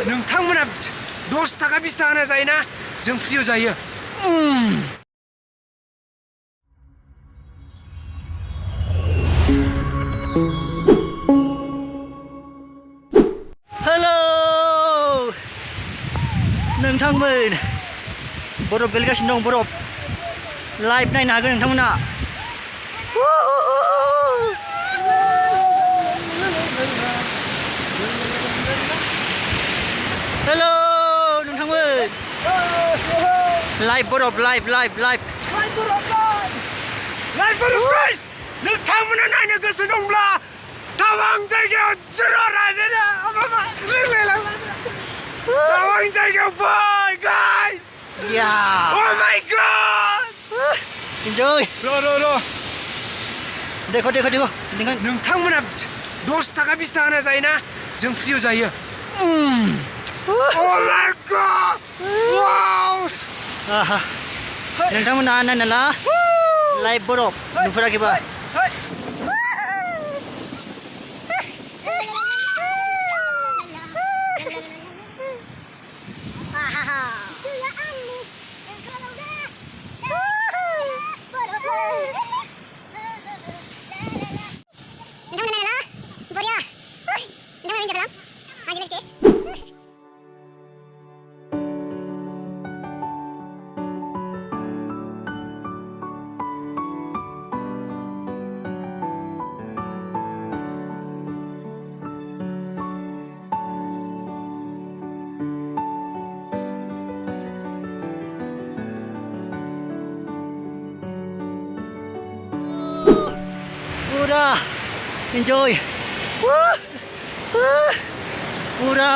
नोंथांमोना 10 थाखा 20 थाखा जायोना जों फ्रियाव जायो। हेलौ नोंथांमोन बरफ गोलैगासिनो दं बरफ लाइभ नायनो हागोन नोंथांमोना हेलौ नोंथांमोन लाइभ बरफ लाइभ गाइस नोंथांमोना नायनो गोसो दंब्ला तावां जायगायाव तावां जायगायाव फै guys Oh my god enjoy र देखो नोंथांमोना 10 थाखा 20 थाखा जायोना जों फ्रियाव जायो। Oh my god wow नोंथांमोना नायनो ला लाइभ बरफ नुफेराखैबा पूरा enjoy पूरा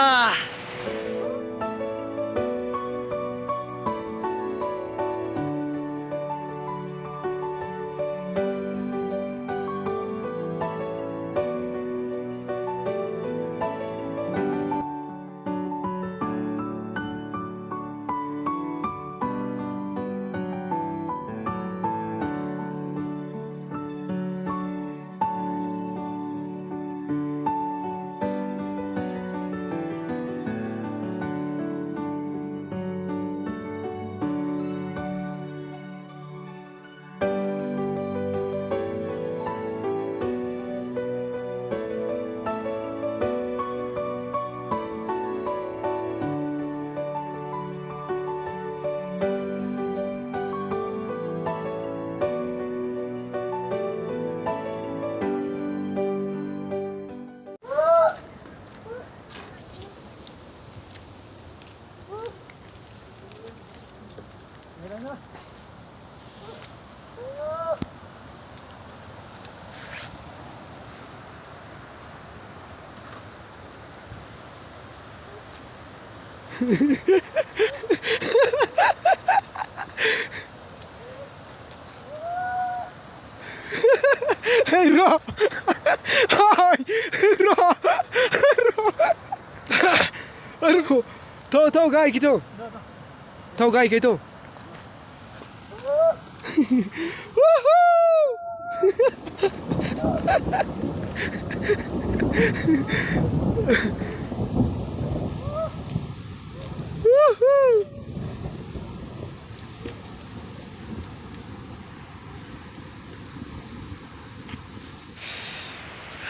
Hey Ro Tao gai gitu. Tao gai gitu.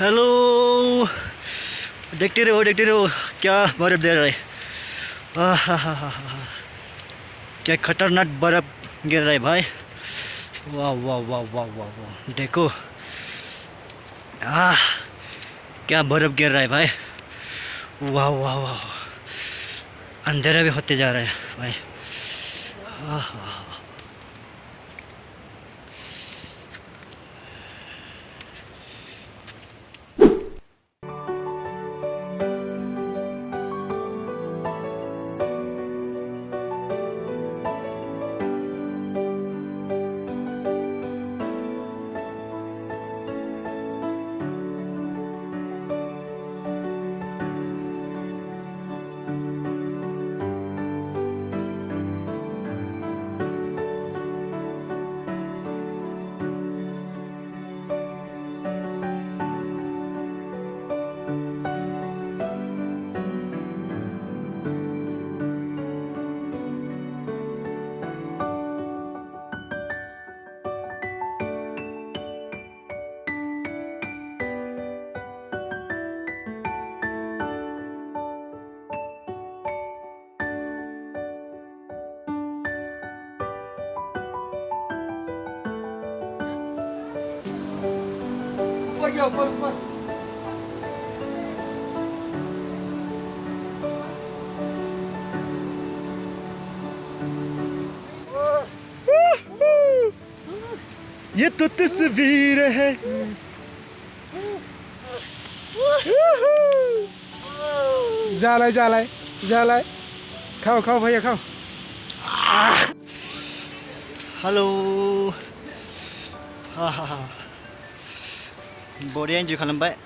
Hello देखते रहो क्या बर्फ दे रहा है क्या खतरनाक बर्फ गिर रहा है भाई वाह वाह वाह वाह वाह वाह देखो क्या बर्फ गिर रहा है भाई वाह वाह वाह अंधेरा भी होते जा रहा है भाई यो पर ये तो तस्वीर है। जालाय खाओ भैया खाओ। हेलो। बरिया एन्जय खालामबाय।